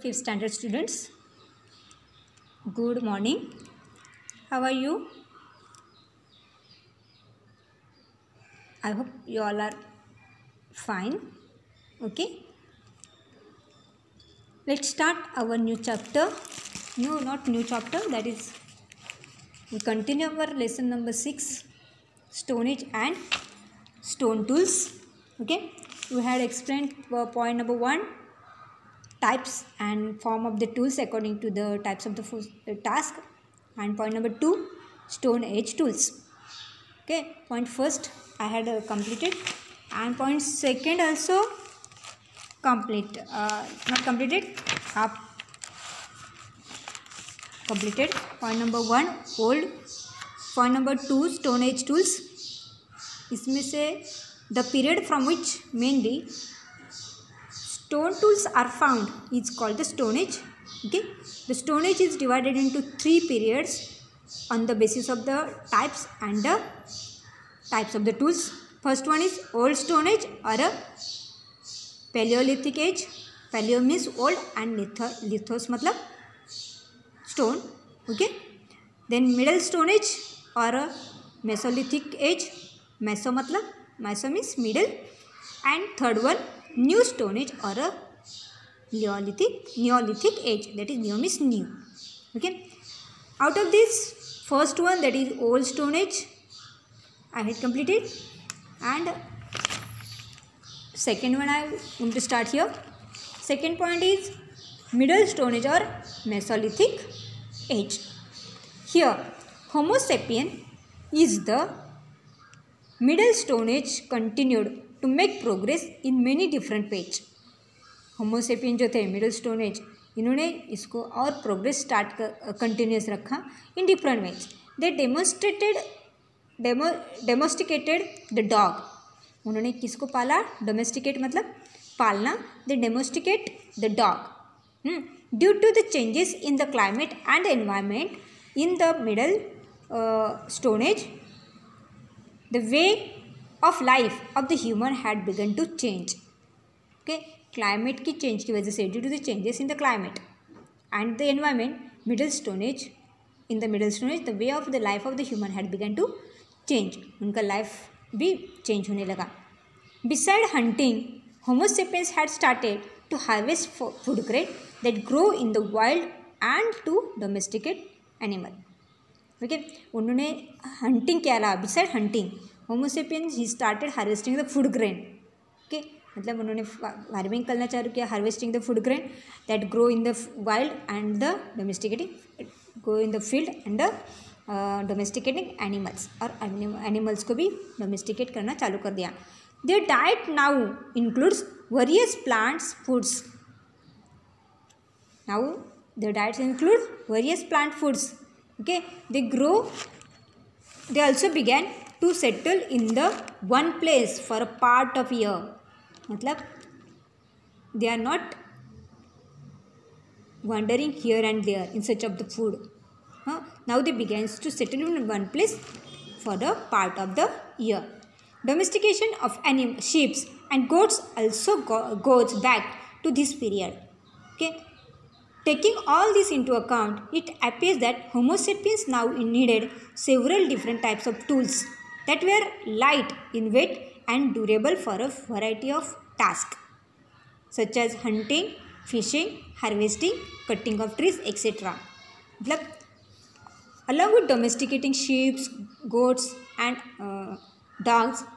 fifth standard students, good morning. How are you? I hope you all are fine. Okay, let's start our new chapter. No, not new chapter, that is we continue our lesson number 6, Stone Age and stone tools. Okay, we had explained point number 1, types and form of the tools according to the types of the task, and point number 2, Stone Age tools. Okay, point first I had completed, and point second also complete, not completed, half completed. Point number 1 old, point number 2 Stone Age tools. इसमें से the period from which mainly stone tools are found is called the Stone Age. Okay, the Stone Age is divided into 3 periods on the basis of the types and the types of the tools. First one is Old Stone Age or a Paleolithic Age. Paleo means old and lithos मतलब stone. Okay, then Middle Stone Age or a Mesolithic Age. Meso मतलब Meso means middle, and third one New Stone Age or a Neolithic Age, that is Neo means new. Okay, out of this first one, that is Old Stone Age, I had completed, and second one I am going to start here. Second point is Middle Stone Age or Mesolithic Age. Here Homo sapien is the Middle Stone Age continued to make progress in many different ways. Homo sapien जो थे middle stone age, इन्होंने इसको और progress start continuous रखा in different ways. They domesticated the dog. उन्होंने किसको पाला? Domesticate मतलब पालना. They domesticate the dog due to the changes in the climate and environment in the middle stone age. The way of life of the human had begun to change. Okay, climate की change की वजह से, due to the changes in the climate and the environment, middle stone age, in the middle stone age the way of the life of the human had begun to change. उनका life भी change होने लगा. Beside hunting, Homo sapiens had started to harvest food grain that grow in the wild and to domesticate animal. Okay, उन्होंने hunting किया. Beside hunting homo sapiens ही started harvesting the food grain. Okay, मतलब उन्होंने farming करना चालू किया, harvesting the food grain that grow in the wild and the domesticating, grow in the field and the domesticating animals, और animals को भी domesticate करना चालू कर दिया. Their diet now includes various plants foods. Now their diets include various plant foods. Okay, they also began to settle in the one place for a part of year. मतलब they are not wandering here and there in search of the food. Now they began to settle in one place for the part of the year. Domestication of sheep and goats also goes back to this period. Okay, taking all this into account, it appears that Homo sapiens now needed several different types of tools that were light in weight and durable for a variety of tasks, such as hunting, fishing, harvesting, cutting of trees, etc. Along with domesticating sheep, goats and dogs,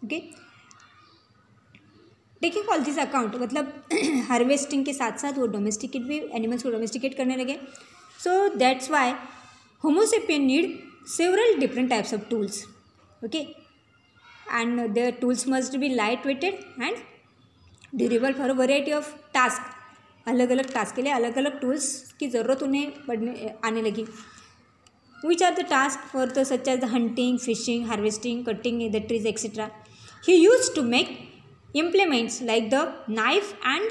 okay, taking all this account, मतलब harvesting के साथ साथ वो domesticate भी animals को domesticate करने लगे. So that's why homo sapien need several different types of tools. Okay, and their tools must be light weighted and durable for a variety of task. अलग अलग टास्क के लिए अलग अलग टूल्स की ज़रूरत उन्हें आने लगी. Which are the task for the such as the hunting, fishing, harvesting, cutting the trees etcetera. He used to make implements like the knife and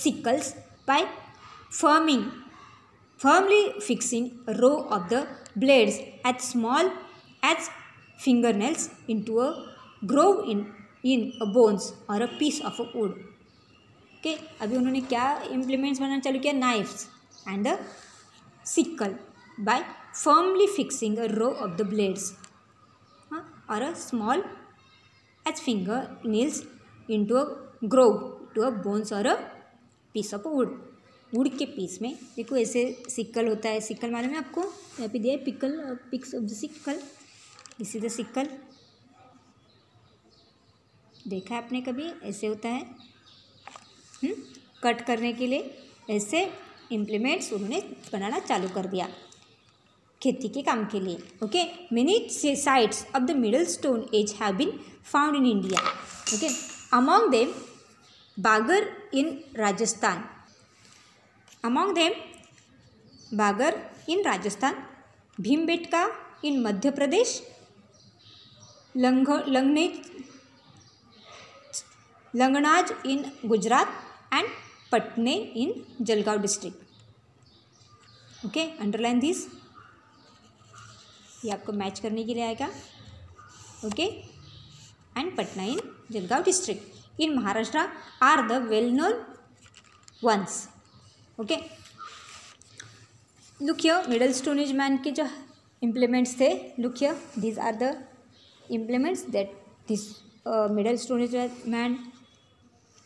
sickles by firmly fixing a row of the blades as small as fingernails into a groove in a bones or a piece of a wood. Okay, अभी उन्होंने क्या implements बनाना चालू किया, knives and a sickle by firmly fixing a row of the blades और a small as finger nails into a groove to a bones और a piece of wood. Wood के piece में देखो ऐसे सिक्कल होता है, सिक्कल मालूम है आपको, यहाँ पे दिया है pickle, picks of the sickle, this is the sickle, देखा है आपने कभी, ऐसे होता है कट करने के लिए, ऐसे इम्प्लीमेंट्स उन्होंने बनाना चालू कर दिया खेती के काम के लिए। Okay, many sites of the middle stone age have been found in India. Okay, among them Bagor in Rajasthan, among them Bagor in Rajasthan, Bhimbetka in Madhya Pradesh, Langhnaj in Gujarat and Patne in Jalgaon district. Okay, underline this, ये आपको मैच करने के लिए आएगा। Okay, and Patna in Jalgaon district in Maharashtra are the well known ones. Okay, look here, middle stone age man के जो implements थे, look here, these are the implements that this middle stone age man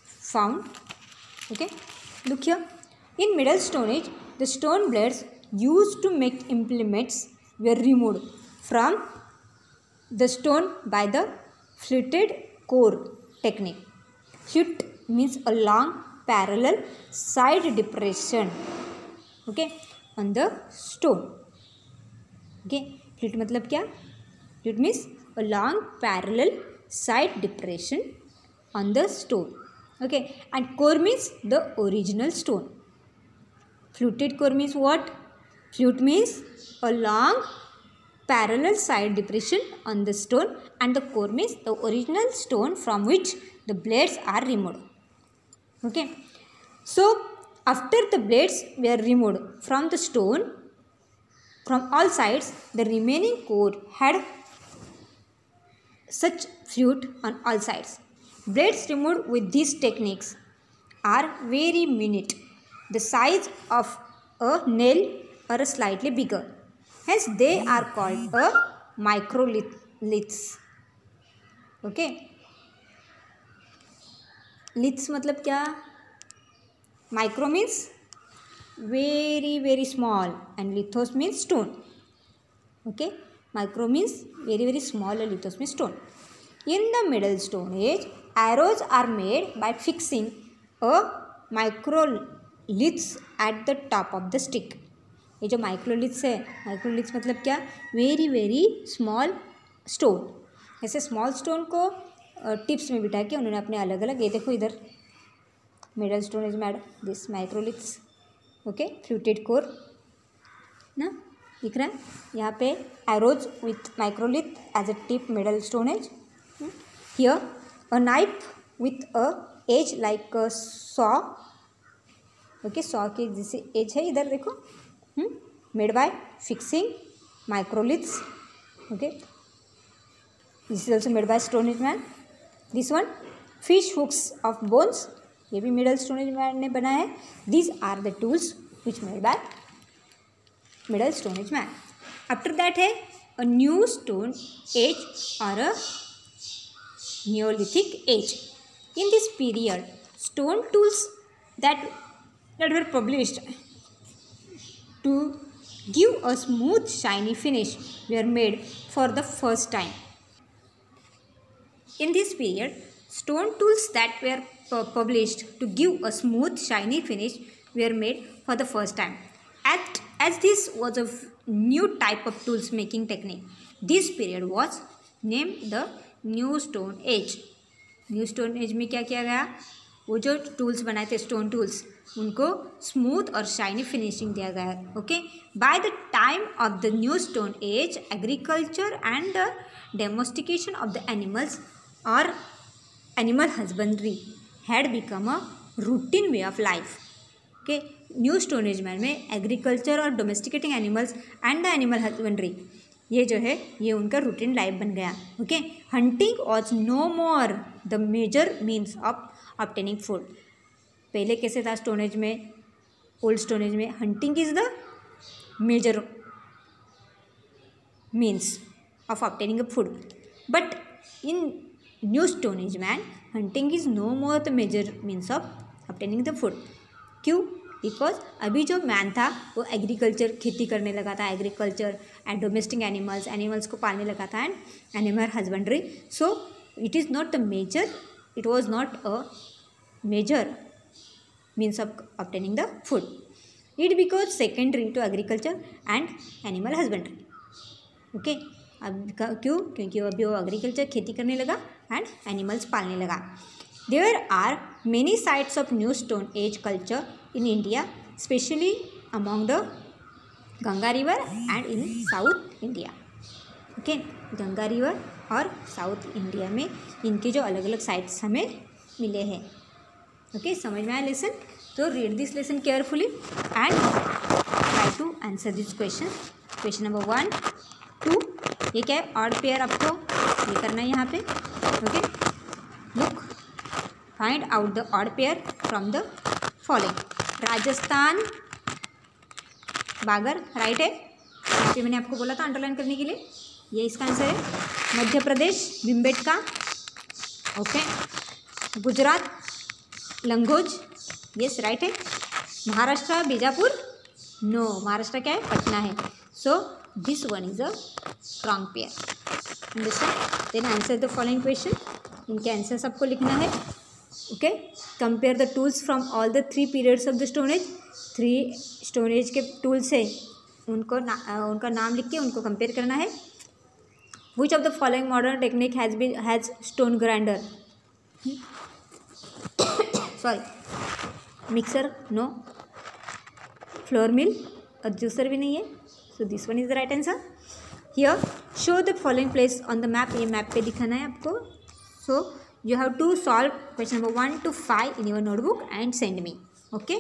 found. Okay, look here, in middle stone age the stone blades used to make implements were removed from the stone by the fluted core technique. Flute means a long parallel side depression, okay, on the stone. Okay, flute मतलब क्या, flute means a long parallel side depression on the stone. Okay, and core means the original stone. Fluted core means what? Flute means a long parallel side depression on the stone, and the core means the original stone from which the blades are removed. Okay, so after the blades were removed from the stone from all sides, the remaining core had such flute on all sides. Blades removed with these techniques are very minute, the size of a nail or a slightly bigger. Hence they are called a microliths. Okay, liths मतलब क्या, micro means very very small and lithos means stone. Okay, micro means very very small and lithos means stone. In the middle stone age, arrows are made by fixing a microliths at the top of the stick. ये जो microliths है, microliths मतलब क्या, very very small stone, ऐसे small stone को tips में बिठा के उन्होंने अपने अलग अलग, ये देखो इधर middle stone is made this microliths. Okay, fluted core ना दिख रहा है यहाँ पे, arrows with microlith as a tip middle stone age. Here a knife with a edge like saw. Okay, saw के जैसे एज है, इधर देखो, made by fixing microliths. Okay, this is also made by Stone Age man. This one fish hooks of bones, ये भी middle Stone Age man ने बनाया है. These are the tools which made by middle Stone Age man. After that है a new Stone Age or a Neolithic age. In this period, stone tools that were published to give a smooth shiny finish were made for the first time. In this period, stone tools that were published to give a smooth shiny finish were made for the first time. As this was a new type of tools making technique, this period was named the New Stone Age. New Stone Age में क्या किया गया, वो जो tools बनाए थे stone tools, उनको smooth और शाइनी फिनिशिंग दिया गया है. Okay, by the time of the new stone age, agriculture and the domestication of the animals और animal husbandry had become a routine way of life. Okay, new stone age में agriculture और domesticating animals and the animal husbandry, ये जो है ये उनका routine life बन गया. Okay, hunting was no more the major means of obtaining food. पहले कैसे था स्टोन एज में, ओल्ड स्टोन एज में hunting is the major means of obtaining a food, but in new stone age man hunting is no more the major means of obtaining the food. क्यों? Because अभी जो man था वो agriculture, खेती करने लगा था, agriculture and domestic animals, animals को पालने लगा था, and animal husbandry. So it is not the major, it was not a major means of obtaining the food. It becomes secondary to agriculture and animal husbandry. Okay अब क्यों? क्योंकि अभी वो agriculture खेती करने लगा एंड एनिमल्स पालने लगा. There are many sites of new stone age culture in India, specially among the Ganga river and in south India. Okay, Ganga river और साउथ इंडिया में इनके जो अलग अलग साइट्स हमें मिले हैं. ओके, समझ में आया लेसन? तो read this lesson carefully and try to answer this question. Question number 1, 2, ये क्या है? ऑड पेयर आपको ये करना है यहाँ पे. Okay, look, find out the odd pair from the following. Rajasthan बागर राइट है, यहाँ पे मैंने आपको बोला था अंडरलाइन करने के लिए, ये इसका आंसर है. Madhya Pradesh Bhimbetka. Okay, Gujarat Langhnaj, yes right है. महाराष्ट्र बीजापुर, नो, महाराष्ट्र क्या है? पटना है. So this one is a wrong pair. Understand? Then answer the following question. इनके आंसर्स आपको लिखना है. Okay, compare the tools from all the 3 periods of the stone age. 3 stone age के tools है, उनका नाम लिख के उनको कंपेयर करना है. Which of the following modern technique has stone grinder? Sorry, mixer no, flour mill और जूसर भी नहीं है. So this one is the right answer. Here show the following place on the map. ये map पे दिखाना है आपको. So you have to solve question number 1 to 5 in your notebook and send me. Okay.